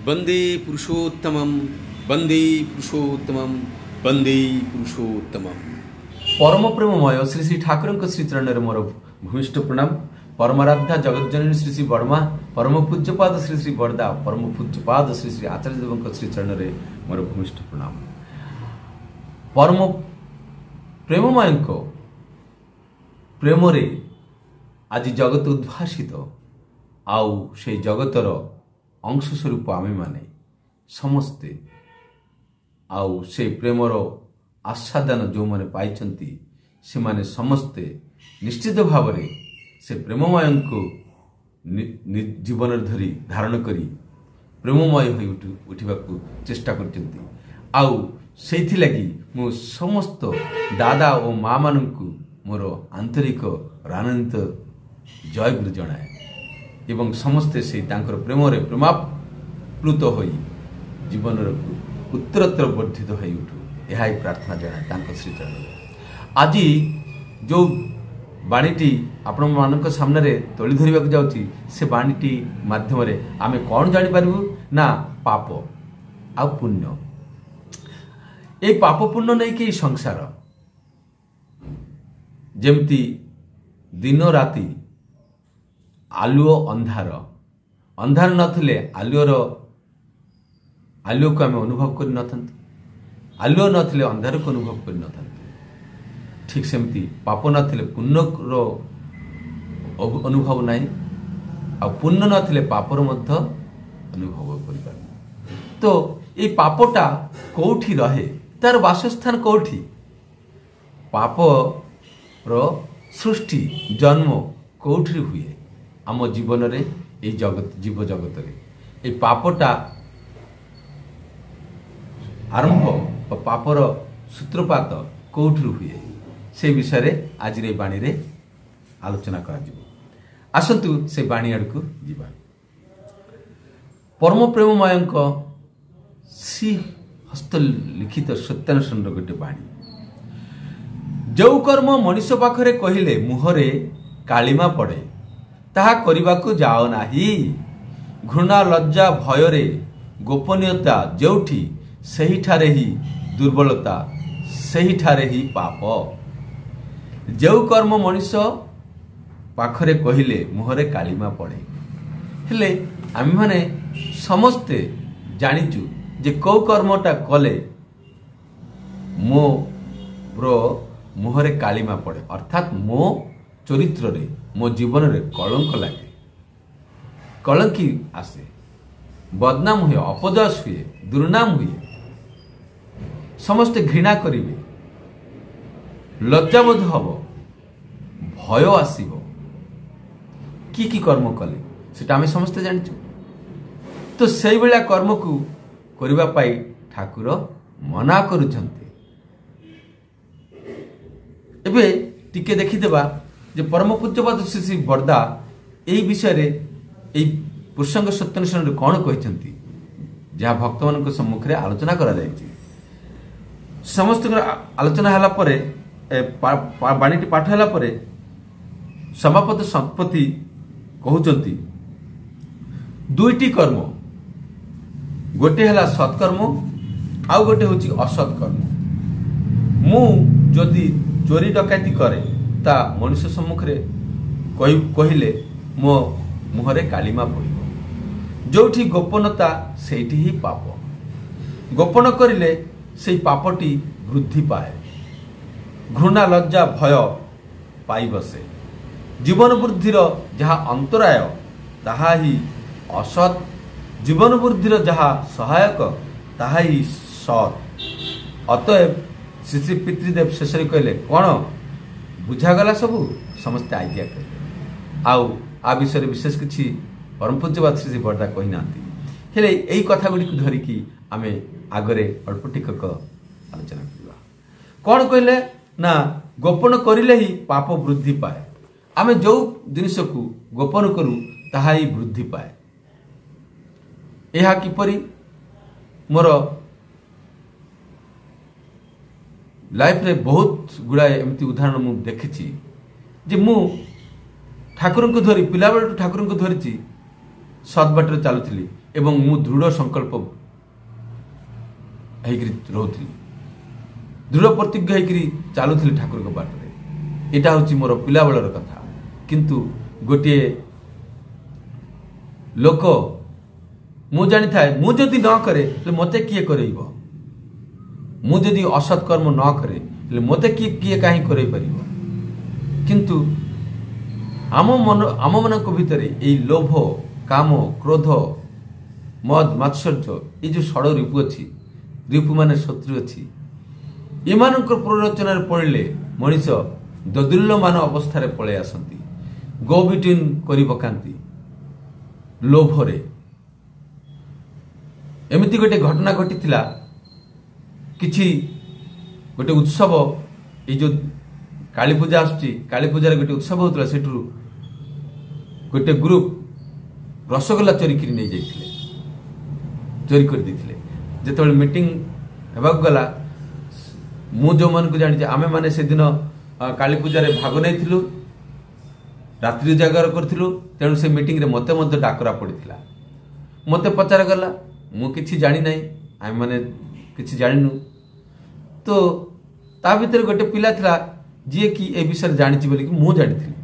वंदे पुरुषोत्तमं वंदे पुरुषोत्तमं वंदे पुरुषोत्तमं। परम प्रेममय श्री श्री ठाकुर श्री चरण मोर भूमिष्ठ प्रणाम। परमाराध्या जगज्जननी श्री श्री बर्मा, परम पूज्यपाद श्री श्री बरदा, परम पूज्यपाद श्री श्री आचार्य देव श्री चरण मोर भूमिष्ठ प्रणाम। परम प्रेममय प्रेम आज जगत उद्भासित आउ से जगतर अंश स्वरूप आमे माने समस्ते आउ से प्रेमर आस्वादन जो माने पाइछंती से माने समस्ते निश्चित भाव से प्रेममय को जीवन धरी धारण करी प्रेममय हो उठा चेष्टा करछंती। आउ सेथि लगी मु समस्त दादा और माँ मानू मोर आंतरिक रानंदित जय गुरु जनाए एवं समस्ते से तांकर प्रेम प्रेमाप्लुत हो जीवन उत्तरोत्तर वर्धित हो उठू यह प्रार्थना जनाए श्री चरण। आज जो बाणीटी आपण मान सामने तोली धरवाक जाऊँगी से बाणीटी माध्यम आम कौन जापर ना पाप आ पुण्य ये पाप पुण्य नहीं कि संसार जेमती दिन राति आलुओ अंधार अंधार नथिले आलुओर आलुओ को आम अनुभव कर आलुओ नथिले अंधार को अनुभव कर ठीक सेमती पाप नथिले पुण्यर अनुभव नहीं आ पुण्य नथिले पापर मध्य अनुभव कर। तो ये पापटा कोठी रहे तार वासस्थान कोठी पाप रो सृष्टि जन्म कोठी हुए आम जीवन रे ए जगत जीव जगत रे ए पापटा आरंभ पापर सूत्रपात कोठी हुए से विषय रे आज रे बाणी रे आलोचना करा जिवो। आसंतु से बाणी आड़कू जीवा। परम प्रेममय श्री हस्त लिखित सत्यानुष्ठान गोटे बाणी जो कर्म मनीष पाखरे कहिले मुहरे कालिमा पड़े ताहा करिबाकू जाओ नाही। घृणा लज्जा भयरे गोपनीयता जोठी सही ठारे ही दुर्बलता सही ठारे ही पाप। जो कर्म मनीष पाखरे कहिले मुहरे कालिमा पड़े हेले आम माने समस्ते जानिचु जे कौ कर्मटा कले मोर मुहरे कालिमा पड़े अर्थात मो चरित्र रे मो जीवन रे कलंक लगे कलंकी आसे बदनाम हुए अपजस हुए दुर्नाम हुए समस्ते घृणा करिवे लज्जाबोध हब भय आसीबो की कर्म कले सेटा आमे समस्ते जानिचु। तो सेई बेला कर्म को करिबा पाई ठाकुर मना करुछन्ते। एबे टिके देखिदेबा जे परम पूज्यपाद श्री श्री बरदा एई विषय रे एई प्रसंग सत्यानुष्ठान रे कोन कहिसंती जहा भक्त मानक सम्मुख रे आलोचना करा जायछि। समस्त आलोचना हला परे बाणीटी पाठ हला परे समापद संपत्ति कहउचंती दुईटी कर्म गोटे हला सत्कर्म आउ गोटे होची असत्कर्म। मु जदि चोरी डकाती करे ता मनुष्य सम्मुख रे कहिले मो मुहरे कालिमा पड़िबो। जोठी गोपनता सेठी ही पाप गोपन करिले सेई पापटी वृद्धि पाए। घृणा लज्जा भय पाई बसे जीवन वृद्धिर जहा अंतराय ताहा ही असत जीवन वृद्धिर जहा सहायक ताहा ही सत। अतएव श्री श्री पितृदेव शेष कहले कौन बुझागला सबू समस्ते आज्ञा कहे आउ आ विषय विशेष किसी परम पूज्यपाद श्री श्री बरदा कही ना हेले यही कथा गुड़ी धरिकी आमे आगरे अल्प टिकक आलोचना करवा। कौन कहले ना गोपन करिले ही पाप वृद्धि पाए। आमे जो जिनिस को गोपन करू ताहा ही वृद्धि पाए। यह किपरि मोर लाइफ रे बहुत गुड़ाए एमती उदाहरण मु देखी जे मु ठाकुर को धरी पिला बेल ठाकुर को धरी ସତବାଟରେ ଚାଲୁଥିଲି ଏବଂ ମୁଁ ଦୃଢ଼ ସଂକଳ୍ପ ହେଇକରି ରହୁଥିଲି, ଦୃଢ଼ ପ୍ରତିଜ୍ଞ ହେଇକରି ଚାଲୁଥିଲି ଠାକୁରଙ୍କ ବାଟରେ। ଏଇଟା ହେଉଛି ମୋର ପିଲାବେଳର କଥା। କିନ୍ତୁ ଗୋଟିଏ ଲୋକ ମୁଁ ଜାଣିଥାଏ ମୁଁ ଯଦି ନ କରେ ହେଲେ ମୋତେ କିଏ କରେଇବ, ମୁଁ ଯଦି ଅସତ୍ କର୍ମ ନ କରେ ହେଲେ ମୋତେ କିଏ କାହିଁ କରେଇ ପାରିବ। କିନ୍ତୁ ଆମମାନଙ୍କ ଭିତରେ ଏଇ ଲୋଭ, କାମ, କ୍ରୋଧ, ମଦ, ମାତ୍ସର୍ଯ୍ୟ, ଏଇ ଯେଉଁ ଷଡ଼ ରିପୁ ଅଛି, ରିପୁ ମାନେ ଶତ୍ରୁ ଅଛି, ଏମାନଙ୍କ ପ୍ରରୋଚନାରେ ପଡ଼ିଲେ ମଣିଷ ଦୋଦୁଲ୍ୟମାନ ଅବସ୍ଥାରେ ପଳାଇ ଆସନ୍ତି, ଗୋ ବିଟୁଇନ୍ କରି ପକାନ୍ତି ଲୋଭରେ। ଏମିତି ଗୋଟେ ଘଟଣା ଘଟିଥିଲା, କିଛି ଗୋଟେ ଉତ୍ସବ, ଏଇ ଯେଉଁ କାଳୀ ପୂଜା ଆସୁଛି, କାଳୀ ପୂଜାରେ ଗୋଟେ ଉତ୍ସବ ହେଉଥିଲା, ସେଠୁ ଗୋଟେ ଗ୍ରୁପ ରସଗୋଲା ଚୋରି କରି ନେଇଯାଇଥିଲେ, ଚୋରି କରିଦେଇଥିଲେ। ଯେତେବେଳେ ମିଟିଂ ହେବାକୁ ଗଲା, ମୁଁ ଯେଉଁମାନଙ୍କୁ ଜାଣିଛି, ଆମେମାନେ ସେଦିନ କାଳୀ ପୂଜାରେ ଭାଗ ନେଇଥିଲୁ, ରାତ୍ରି ଉଜାଗର କରିଥିଲୁ, ତେଣୁ ସେ ମିଟିଂରେ ମୋତେ ମଧ୍ୟ ଡାକରା ପଡ଼ିଥିଲା। ମୋତେ ପଚରାଗଲା, ମୁଁ କିଛି ଜାଣିନାହିଁ, ଆମେମାନେ କିଛି ଜାଣିନୁ। ତ ତା ଭିତରେ ଗୋଟେ ପିଲା ଥିଲା ଯିଏକି ଏ ବିଷୟରେ ଜାଣିଛି ବୋଲିକି ମୁଁ ଜାଣିଥିଲି।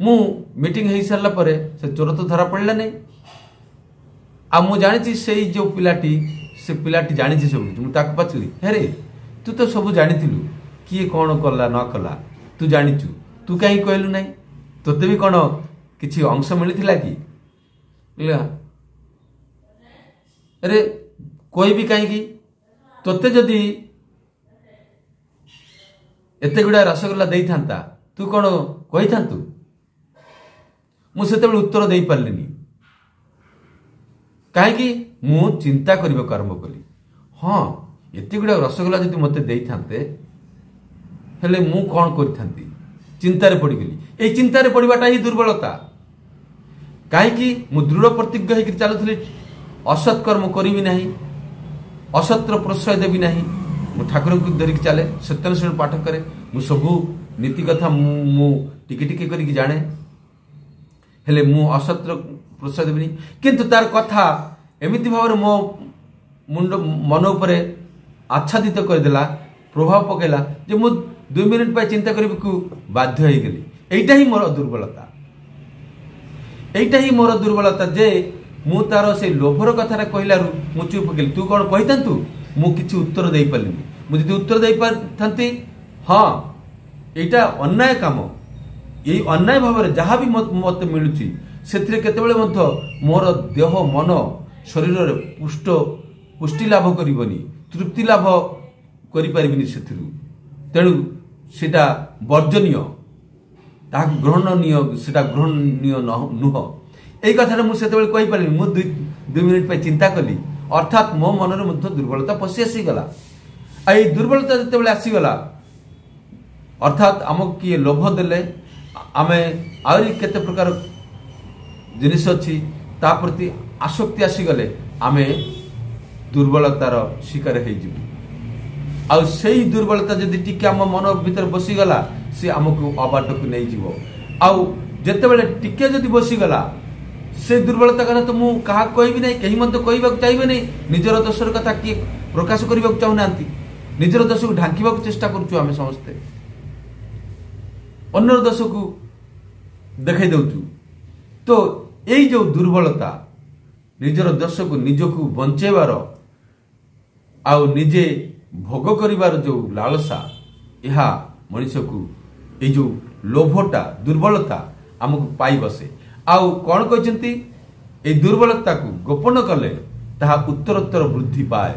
ମୁଁ ମିଟିଂ ହେଇସାରିଲା ପରେ ସେ ଚୋର ତ ଧରା ପଡ଼ିଲା ନାହିଁ, ଆଉ ମୁଁ ଜାଣିଛି ସେଇ ଯେଉଁ ପିଲାଟି, ସେ ପିଲାଟି ଜାଣିଛି ସବୁ କିଛି। ମୁଁ ତାକୁ ପଚାରିଲି, ହେରେ ତୁ ତ ସବୁ ଜାଣିଥିଲୁ, କିଏ କ'ଣ କଲା ନ କଲା ତୁ ଜାଣିଛୁ, ତୁ କାହିଁ କହିଲୁ ନାହିଁ? ତୋତେ ବି କ'ଣ କିଛି ଅଂଶ ମିଳିଥିଲା କି? ଆରେ କହିବି କାହିଁକି? ତୋତେ ଯଦି ଏତେ ଗୁଡ଼ାଏ ରସଗୋଲା ଦେଇଥାନ୍ତା ତୁ କ'ଣ କହିଥାନ୍ତୁ? ମୁଁ ସେତେବେଳେ ଉତ୍ତର ଦେଇପାରିଲିନି। କାହିଁକି? ମୁଁ ଚିନ୍ତା କରିବାକୁ ଆରମ୍ଭ କଲି। ହଁ, ଏତେ ଗୁଡ଼ାଏ ରସଗୋଲା ଯଦି ମୋତେ ଦେଇଥାନ୍ତେ ହେଲେ ମୁଁ କ'ଣ କରିଥାନ୍ତି? ଚିନ୍ତାରେ ପଡ଼ିଗଲି। ଏଇ ଚିନ୍ତାରେ ପଡ଼ିବାଟା ହିଁ ଦୁର୍ବଳତା। କାହିଁକି? ମୁଁ ଦୃଢ଼ ପ୍ରତିଜ୍ଞ ହେଇକି ଚାଲୁଥିଲି, ଅସତ୍ କର୍ମ କରିବି ନାହିଁ, ଅସତ୍ର ପ୍ରଶ୍ରୟ ଦେବି ନାହିଁ। ମୁଁ ଠାକୁରଙ୍କୁ ଧରିକି ଚାଲେ, ସତ୍ୟାନ୍ୱେଷଣ ପାଠ କରେ, ମୁଁ ସବୁ ନୀତି କଥା ମୁଁ ଟିକେ ଟିକେ କରିକି ଜାଣେ, ହେଲେ ମୁଁ ଅସତ୍ର ପ୍ରଶ୍ରୟ ଦେବିନି। କିନ୍ତୁ ତାର କଥା ଏମିତି ଭାବରେ ମୋ ମନ ଉପରେ ଆଚ୍ଛାଦିତ କରିଦେଲା, ପ୍ରଭାବ ପକାଇଲା ଯେ ମୁଁ 2 ମିନିଟ୍ ପାଇଁ ଚିନ୍ତା କରିବାକୁ ବାଧ୍ୟ ହେଇଗଲି। এইটা ହିଁ ମୋର ଦୁର୍ବଳତା, এইটা ହିଁ ମୋର ଦୁର୍ବଳତା ଯେ ମୁଁ ତାର ସେଇ ଲୋଭର କଥାଟା କହିଲାରୁ ମୁଁ ଚୁପ୍ ହେଇଗଲି। ତୁ କ'ଣ କହିଥାନ୍ତୁ? ମୁଁ କିଛି ଉତ୍ତର ଦେଇପାରିଲିନି। ମୁଁ ଯଦି ଉତ୍ତର ଦେଇପାରିଥାନ୍ତି, ହଁ এইটা ଅନ୍ୟାୟ କାମ, এই ଅନ୍ୟାୟ ଭାବରେ ଯାହା ବି ମୋତେ ମିଳୁଛି ସେଥିରେ କେତେବେଳେ ମଧ୍ୟ ମୋର ଦେହ, ମନ, ଶରୀରରେ ପୁଷ୍ଟି ଲାଭ କରିବନି, ତୃପ୍ତି ଲାଭ କରିପାରିବିନି ସେଥିରୁ। ତେଣୁ ସେଟା ବର୍ଜନୀୟ, ତାହାକୁ ଗ୍ରହଣୀୟ, ସେଟା ଗ୍ରହଣୀୟ ନୁହଁ। এই কথাটা ମୁଁ ସେତେବେଳେ କହିପାରିଲି। ମୁଁ 2 ମିନିଟ୍ ପାଇଁ ଚିନ୍ତା କଲି, ଅର୍ଥାତ୍ ମୋ ମନରେ ମଧ୍ୟ ଦୁର୍ବଳତା ପଶି ଆସିଗଲା। ଆଉ ଏଇ ଦୁର୍ବଳତା ଯେତେବେଳେ ଆସିଗଲା, ଅର୍ଥାତ୍ ଆମକୁ କିଏ ଲୋଭ ଦେଲେ, ଆମେ ଆହୁରି କେତେ ପ୍ରକାର ଜିନିଷ ଅଛି ତା ପ୍ରତି ଆସକ୍ତି ଆସିଗଲେ ଆମେ ଦୁର୍ବଳତାର ଶିକାର ହେଇଯିବୁ। ଆଉ ସେଇ ଦୁର୍ବଳତା ଯଦି ଟିକେ ଆମ ମନ ଭିତରେ ବସିଗଲା, ସେ ଆମକୁ ଅବାଟକୁ ନେଇଯିବ। ଆଉ ଯେତେବେଳେ ଟିକେ ଯଦି ବସିଗଲା, ସେ ଦୁର୍ବଳତା କଥା ତ ମୁଁ କାହାକୁ କହିବି ନାହିଁ, କେହି ମଧ୍ୟ କହିବାକୁ ଚାହିଁବେ ନାହିଁ। ନିଜର ଦୋଷର କଥା କିଏ ପ୍ରକାଶ କରିବାକୁ ଚାହୁଁନାହାନ୍ତି, ନିଜର ଦୋଷକୁ ଢାଙ୍କିବାକୁ ଚେଷ୍ଟା କରୁଛୁ ଆମେ ସମସ୍ତେ, ଅନ୍ୟର ଦୋଷକୁ ଦେଖାଇ ଦେଉଛୁ। ତ ଏଇ ଯେଉଁ ଦୁର୍ବଳତା, ନିଜର ଦୋଷକୁ ନିଜକୁ ବଞ୍ଚେଇବାର ଆଉ ନିଜେ ଭୋଗ କରିବାର ଯେଉଁ ଲାଳସା, ଏହା ମଣିଷକୁ, ଏଇ ଯେଉଁ ଲୋଭଟା, ଦୁର୍ବଳତା ଆମକୁ ପାଇ ବସେ। ଆଉ କ'ଣ କହିଛନ୍ତି? এই ଦୁର୍ବଳତାକୁ ଗୋପନ କଲେ ତାହା ଉତ୍ତରୋତ୍ତର ବୃଦ୍ଧି ପାଏ,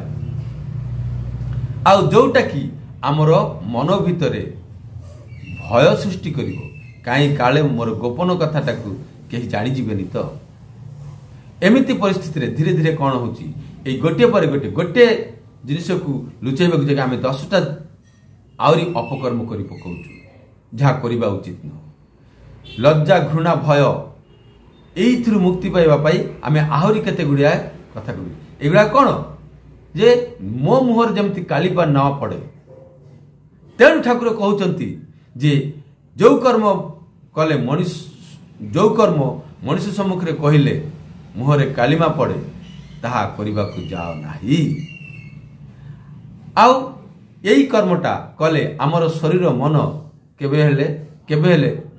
ଆଉ ଯୋଉଟା କି ଆମର ମନ ଭିତରେ ଭୟ ସୃଷ୍ଟି କରିବ। କାହିଁ କାଳେ ମୋର ଗୋପନ କଥାଟାକୁ କେହି ଜାଣିଯିବେନି ତ। ଏମିତି ପରିସ୍ଥିତିରେ ଧୀରେ ଧୀରେ କ'ଣ ହେଉଛି, ଏଇ ଗୋଟିଏ ପରେ ଗୋଟିଏ ଜିନିଷକୁ ଲୁଚାଇବାକୁ ଯାଇ ଆମେ 10ଟା ଆହୁରି ଅପକର୍ମ କରି ପକାଉଛୁ, ଯାହା କରିବା ଉଚିତ ନୁହଁ। ଲଜ୍ଜା, ଘୃଣା, ଭୟ, এইଥିରୁ ମୁକ୍ତି ପାଇବା ପାଇଁ ଆମେ ଆହୁରି କେତେ ଗୁଡ଼ିଏ କଥା କହିବୁ। ଏଗୁଡ଼ା କ'ଣ? ଯେ ମୋ ମୁହଁରେ ଯେମିତି କାଳିପା ନ ପଡ଼େ। ତେଣୁ ଠାକୁର କହୁଛନ୍ତି ଯେ ଯୋଉ କର୍ମ କଲେ ମଣିଷ, ଯୋଉ କର୍ମ ମଣିଷ ସମ୍ମୁଖରେ କହିଲେ ମୁହଁରେ କାଲିମା ପଡ଼େ ତାହା କରିବାକୁ ଯାଅ ନାହିଁ। ଆଉ ଏଇ କର୍ମଟା କଲେ ଆମର ଶରୀର ମନ କେବେ ହେଲେ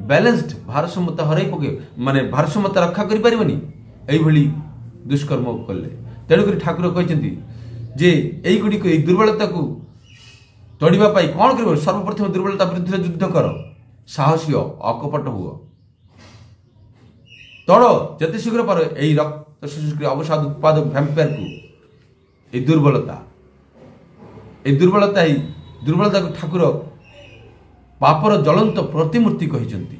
ବ୍ୟାଲେନ୍ସଡ ଭାରସାମ୍ୟତା ହରାଇ ପକେଇବ, ମାନେ ଭାରସାମ୍ୟତା ରକ୍ଷା କରିପାରିବନି এইଭଳି ଦୁଷ୍କର୍ମ କଲେ। ତେଣୁକରି ଠାକୁର କହିଛନ୍ତି ଯେ ଏଇଗୁଡ଼ିକୁ ଏଇ ଦୁର୍ବଳତାକୁ ତଡ଼ିବା ପାଇଁ କ'ଣ କରିବ? ସର୍ବପ୍ରଥମେ ଦୁର୍ବଳତା ବିରୁଦ୍ଧରେ ଯୁଦ୍ଧ କର, ସାହସୀ ଅକପଟ ହୁଅ, ତଡ଼ ଯେତେ ଶୀଘ୍ର ପାର এই ରକ୍ତ ଶୋଷକ ଅବସାଦ ଉତ୍ପାଦକ ଭ୍ୟାମ୍ପାୟାରକୁ। এই ଦୁର୍ବଳତାକୁ ଠାକୁର ପାପର ଜ୍ୱଳନ୍ତ ପ୍ରତିମୂର୍ତ୍ତି କହିଛନ୍ତି।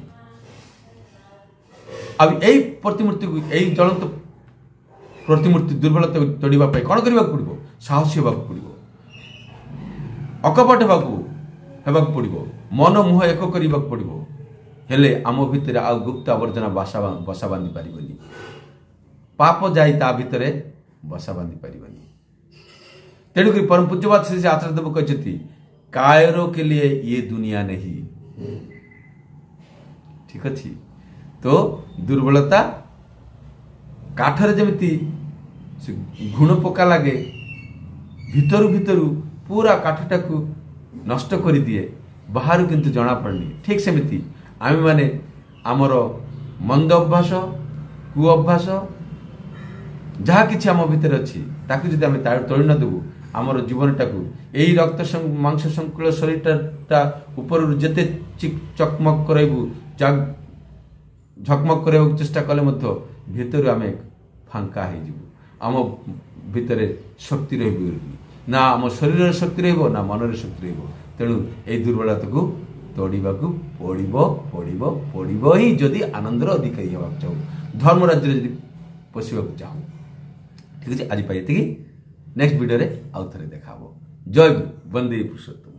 ଆଉ ଏଇ ପ୍ରତିମୂର୍ତ୍ତିକୁ, ଏଇ ଜ୍ୱଳନ୍ତ ପ୍ରତିମୂର୍ତ୍ତି ଦୁର୍ବଳତାକୁ ତଡ଼ିବା ପାଇଁ କ'ଣ କରିବାକୁ ପଡ଼ିବ? ସାହସୀ ହେବାକୁ ପଡ଼ିବ, ଅକପଟ ହେବାକୁ ପଡ଼ିବ, ମନ ମୁହଁ ଏକ କରିବାକୁ ପଡ଼ିବ। ହେଲେ ଆମ ଭିତରେ ଆଉ ଗୁପ୍ତ ଆବର୍ଜନା ବସା ବାନ୍ଧି ପାରିବନି, ପାପ ଯାଇ ତା ଭିତରେ ବସା ବାନ୍ଧି ପାରିବନି। ତେଣୁକରି ପରମ ପୂଜ୍ୟବାଦ ଶ୍ରୀ ଆଚାର୍ଯ୍ୟ ଦେବ କହିଛନ୍ତି କାୟରୋ କେ ଲିଏ ଇଏ ଦୁନିଆ ନେହି। ଠିକ ଅଛି। ତ ଦୁର୍ବଳତା କାଠରେ ଯେମିତି ଘୁଣ ପକା ଲାଗେ, ଭିତରୁ ପୁରା କାଠଟାକୁ ନଷ୍ଟ କରିଦିଏ, ବାହାରୁ କିନ୍ତୁ ଜଣାପଡ଼େନି। ଠିକ ସେମିତି ଆମେମାନେ ଆମର ମନ୍ଦ ଅଭ୍ୟାସ, କୁ ଅଭ୍ୟାସ ଯାହା କିଛି ଆମ ଭିତରେ ଅଛି ତାକୁ ଯଦି ଆମେ ତୋଳି ନ ଦେବୁ, ଆମର ଜୀବନଟାକୁ ଏଇ ରକ୍ତ ମାଂସ ସଂକୁଳ ଶରୀରଟା ଉପରରୁ ଯେତେ ଚକମକ କରାଇବୁ, ଝକମକ କରିବାକୁ ଚେଷ୍ଟା କଲେ ମଧ୍ୟ ଭିତରୁ ଆମେ ଫାଙ୍କା ହେଇଯିବୁ। ଆମ ଭିତରେ ଶକ୍ତି ରହିବ ନା, ଆମ ଶରୀରରେ ଶକ୍ତି ରହିବ ନା ମନରେ ଶକ୍ତି ରହିବ। ତେଣୁ ଏଇ ଦୁର୍ବଳତାକୁ ତୋଡ଼ିବାକୁ ପଡ଼ିବ ହିଁ ଯଦି ଆନନ୍ଦର ଅଧିକାରୀ ହେବାକୁ ଚାହୁଁ, ଧର୍ମ ରାଜ୍ୟରେ ଯଦି ପଶିବାକୁ ଚାହୁଁ। ଠିକ ଅଛି, ଆଜି ପାଇଁ ଏତିକି। ନେକ୍ସଟ ଭିଡ଼ିଓରେ ଆଉ ଥରେ ଦେଖା ହବ। ଜୟ ଗୁରୁ, ବନ୍ଦେ ପୁରୁଷୋତ୍ତମ।